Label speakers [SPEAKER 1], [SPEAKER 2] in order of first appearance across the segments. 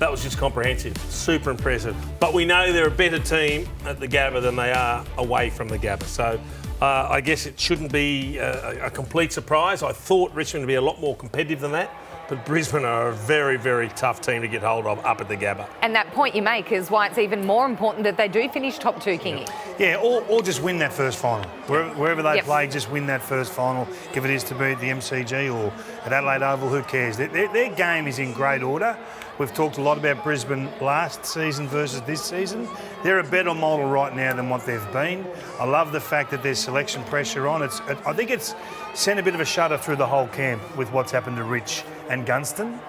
[SPEAKER 1] That was just comprehensive. Super impressive. But we know they're a better team at the Gabba than they are away from the Gabba. So I guess it shouldn't be a complete surprise. I thought Richmond would be a lot more competitive than that. But Brisbane are a very, very tough team to get hold of up at the Gabba.
[SPEAKER 2] And that point you make is why it's even more important that they do finish top two, Kingy.
[SPEAKER 3] Yeah, or just win that first final. Wherever they play, just win that first final. If it is to be at the MCG or at Adelaide Oval, who cares? Their game is in great order. We've talked a lot about Brisbane last season versus this season. They're a better model right now than what they've been. I love the fact that there's selection pressure on. I think it's sent a bit of a shudder through the whole camp with what's happened to Rich and Gunston.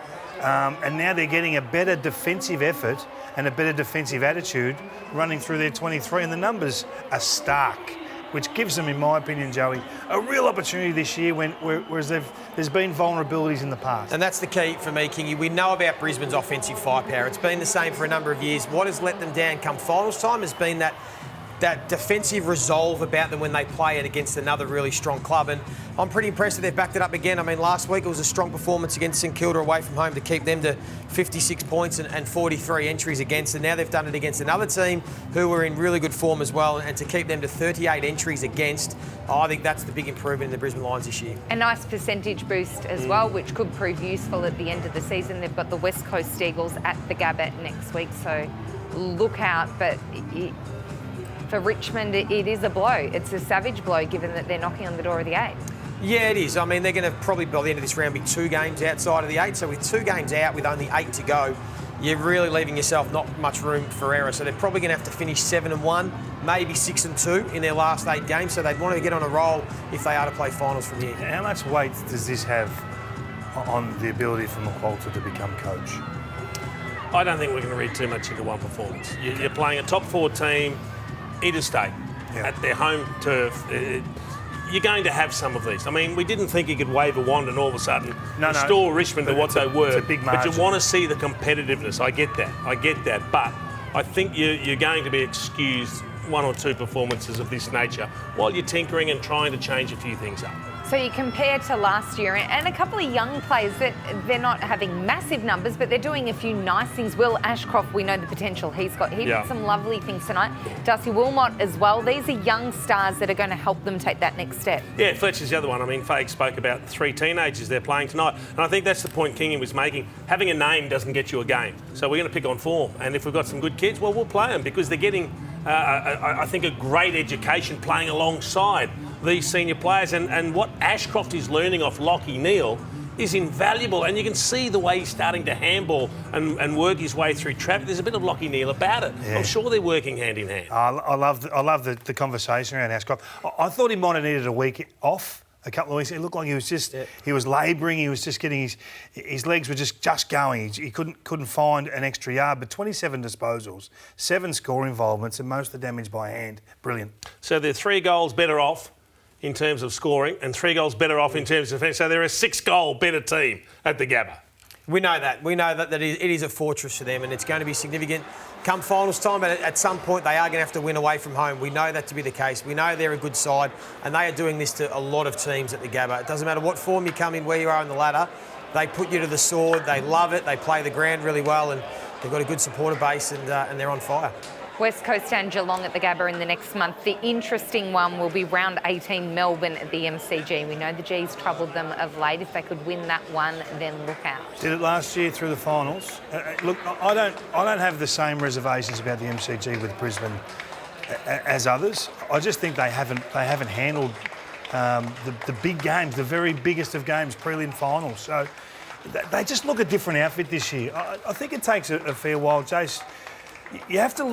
[SPEAKER 3] And now they're getting a better defensive effort and a better defensive attitude running through their 23. And the numbers are stark, which gives them, in my opinion, Joey, a real opportunity this year whereas there's been vulnerabilities in the past.
[SPEAKER 4] And that's the key for me, Kingy. We know about Brisbane's offensive firepower. It's been the same for a number of years. What has let them down come finals time has been that defensive resolve about them when they play it against another really strong club. And I'm pretty impressed that they've backed it up again. I mean, last week it was a strong performance against St Kilda away from home to keep them to 56 points and 43 entries against. And now they've done it against another team who were in really good form as well. And to keep them to 38 entries against, I think that's the big improvement in the Brisbane Lions this year.
[SPEAKER 2] A nice percentage boost as well, which could prove useful at the end of the season. They've got the West Coast Eagles at the Gabba next week, so look out. But for Richmond, it is a blow. It's a savage blow, given that they're knocking on the door of the 8.
[SPEAKER 4] Yeah, it is. I mean, they're going to probably, by the end of this round, be 2 games outside of the 8. So with 2 games out, with only 8 to go, you're really leaving yourself not much room for error. So they're probably going to have to finish 7-1, maybe 6-2 in their last 8 games. So they'd want to get on a roll if they are to play finals from here.
[SPEAKER 3] How much weight does this have on the ability for McWalter to become coach?
[SPEAKER 1] I don't think we're going to read too much into one performance. You're playing a top 4 team, interstate, at their home turf. You're going to have some of these. I mean, we didn't think he could wave a wand and all of a sudden restore Richmond to what they were.
[SPEAKER 3] It's a big margin.
[SPEAKER 1] But you want to see the competitiveness. I get that. But I think you're going to be excused 1 or 2 performances of this nature while you're tinkering and trying to change a few things up.
[SPEAKER 2] So you compare to last year, and a couple of young players that they're not having massive numbers, but they're doing a few nice things. Will Ashcroft, we know the potential he's got. He did some lovely things tonight. Darcy Wilmot as well. These are young stars that are going to help them take that next step. Yeah,
[SPEAKER 1] Fletcher's the other one. I mean, Faye spoke about 3 teenagers they're playing tonight, and I think that's the point Kingy was making. Having a name doesn't get you a game. So we're going to pick on form, and if we've got some good kids, well, we'll play them because they're getting, I think, a great education playing alongside these senior players, and what Ashcroft is learning off Lachie Neale is invaluable, and you can see the way he's starting to handball and work his way through traffic. There's a bit of Lachie Neale about it. Yeah. I'm sure they're working hand in hand.
[SPEAKER 3] I love the conversation around Ashcroft. I thought he might have needed a week off. A couple of weeks, it looked like he was just he was labouring. He was just getting his legs were just going. He couldn't find an extra yard. But 27 disposals, 7 score involvements, and most of the damage by hand. Brilliant.
[SPEAKER 1] So they're 3 goals better off in terms of scoring and 3 goals better off in terms of defence. So they're a 6-goal better team at the Gabba.
[SPEAKER 4] We know that. We know that it is a fortress for them, and it's going to be significant come finals time. But at some point, they are going to have to win away from home. We know that to be the case. We know they're a good side, and they are doing this to a lot of teams at the Gabba. It doesn't matter what form you come in, where you are on the ladder. They put you to the sword. They love it. They play the ground really well, and they've got a good supporter base, and they're on fire.
[SPEAKER 2] West Coast and Geelong at the Gabba in the next month. The interesting one will be round 18 Melbourne at the MCG. We know the G's troubled them of late. If they could win that one, then look out.
[SPEAKER 3] Did it last year through the finals. Look, I don't have the same reservations about the MCG with Brisbane as others. I just think they haven't handled the big games, the very biggest of games, prelim finals. So they just look a different outfit this year. I think it takes a fair while, Jace. You have to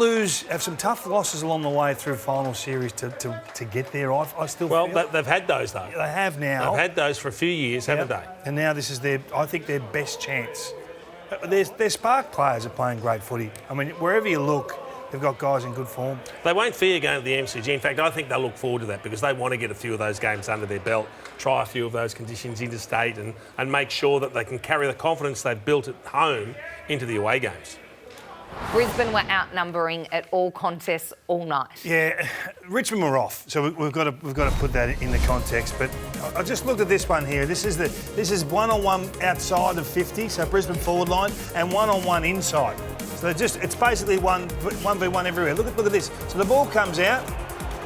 [SPEAKER 3] have some tough losses along the way through final series to get there. I still feel.
[SPEAKER 1] Well, they've had those though.
[SPEAKER 3] They have now.
[SPEAKER 1] They've had those for a few years, haven't they?
[SPEAKER 3] And now this is I think their best chance. Their spark players are playing great footy. I mean, wherever you look, they've got guys in good form.
[SPEAKER 1] They won't fear going to the MCG. In fact, I think they'll look forward to that because they want to get a few of those games under their belt, try a few of those conditions interstate and make sure that they can carry the confidence they've built at home into the away games.
[SPEAKER 2] Brisbane were outnumbering at all contests all night.
[SPEAKER 3] Yeah, Richmond were off, so we've got to put that in the context. But I just looked at this one here. This is one-on-one outside of 50, so Brisbane forward line, and one-on-one inside. So it's basically 1v1 everywhere. Look at this. So the ball comes out,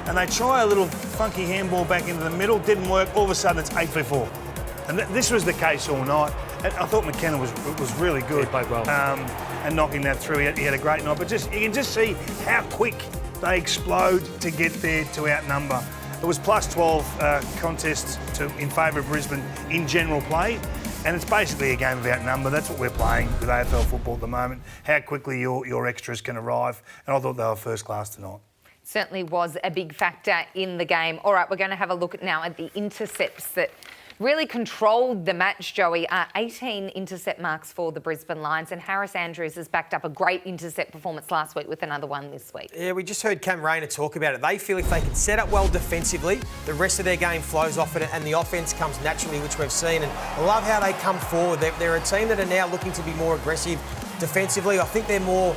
[SPEAKER 3] and they try a little funky handball back into the middle. Didn't work. All of a sudden, it's 8v4. And this was the case all night. And I thought McKenna was really good.
[SPEAKER 1] He played well.
[SPEAKER 3] And knocking that through. He had a great night. But you can just see how quick they explode to get there to outnumber. It was plus 12 contests in favour of Brisbane in general play. And it's basically a game of outnumber. That's what we're playing with AFL football at the moment. How quickly your extras can arrive. And I thought they were first class tonight.
[SPEAKER 2] Certainly was a big factor in the game. All right, we're going to have a look now at the intercepts that really controlled the match, Joey. 18 intercept marks for the Brisbane Lions, and Harris Andrews has backed up a great intercept performance last week with another one this week.
[SPEAKER 4] Yeah, we just heard Cam Rayner talk about it. They feel if they can set up well defensively, the rest of their game flows off it and the offence comes naturally, which we've seen. And I love how they come forward. They're a team that are now looking to be more aggressive defensively. I think they're more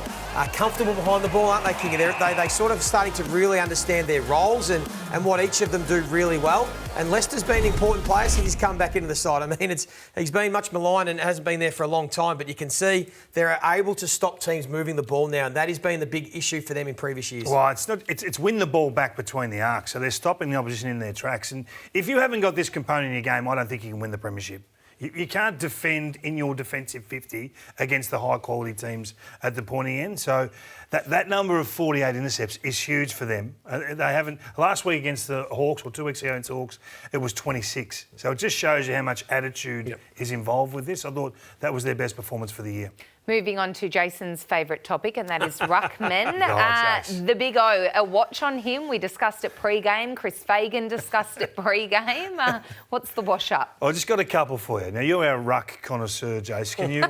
[SPEAKER 4] comfortable behind the ball, aren't they, King? They sort of starting to really understand their roles and what each of them do really well. And Lester's been an important player since he's come back into the side. I mean, he's been much maligned and hasn't been there for a long time, but you can see they're able to stop teams moving the ball now, and that has been the big issue for them in previous years.
[SPEAKER 3] Well, it's win the ball back between the arcs, so they're stopping the opposition in their tracks. And if you haven't got this component in your game, I don't think you can win the premiership. You can't defend in your defensive 50 against the high-quality teams at the pointy end. So that number of 48 intercepts is huge for them. They haven't... Last week against the Hawks, or 2 weeks ago against the Hawks, it was 26. So it just shows you how much attitude is involved with this. I thought that was their best performance for the year.
[SPEAKER 2] Moving on to Jason's favourite topic, and that is ruckman.
[SPEAKER 3] Jace.
[SPEAKER 2] The Big O, a watch on him. We discussed it pre-game. Chris Fagan discussed it pre-game. What's the wash-up?
[SPEAKER 3] I just got a couple for you. Now, you're our ruck connoisseur, Jace. Can you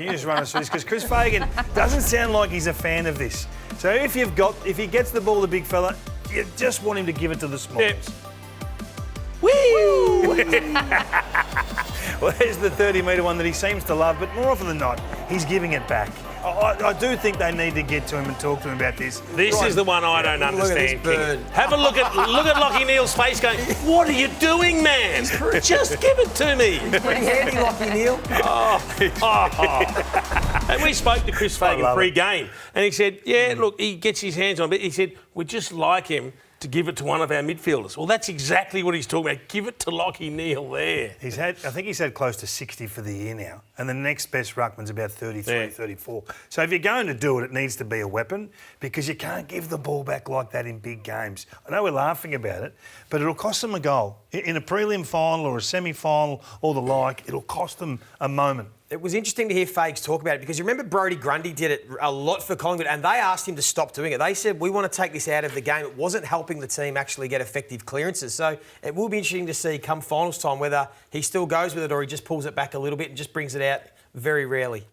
[SPEAKER 3] just run us through this? Because Chris Fagan doesn't sound like he's a fan of this. So if he gets the ball, the big fella, you just want him to give it to the smalls.
[SPEAKER 1] Yep.
[SPEAKER 3] Woo! Well, there's the 30-metre one that he seems to love, but more often than not, he's giving it back. I do think they need to get to him and talk to him about this.
[SPEAKER 1] This is the one I don't understand, King. Have a look at Lockie Neal's face going, what are you doing, man? Just give it to me.
[SPEAKER 4] Pretty handy, Lockie Neal.
[SPEAKER 1] And we spoke to Chris Fagan pre-game, and he said, look, he gets his hands on it. He said, we'd just like him to give it to one of our midfielders. Well, that's exactly what he's talking about. Give it to Lockie Neal there.
[SPEAKER 3] I think he's had close to 60 for the year now, and the next best ruckman's about 33, 34. So if you're going to do it, it needs to be a weapon, because you can't give the ball back like that in big games. I know we're laughing about it, but it'll cost them a goal. In a prelim final or a semi-final or the like, it'll cost them a moment.
[SPEAKER 4] It was interesting to hear Fags talk about it, because you remember Brodie Grundy did it a lot for Collingwood, and they asked him to stop doing it. They said, we want to take this out of the game. It wasn't helping the team actually get effective clearances. So it will be interesting to see come finals time whether he still goes with it or he just pulls it back a little bit and just brings it out very rarely.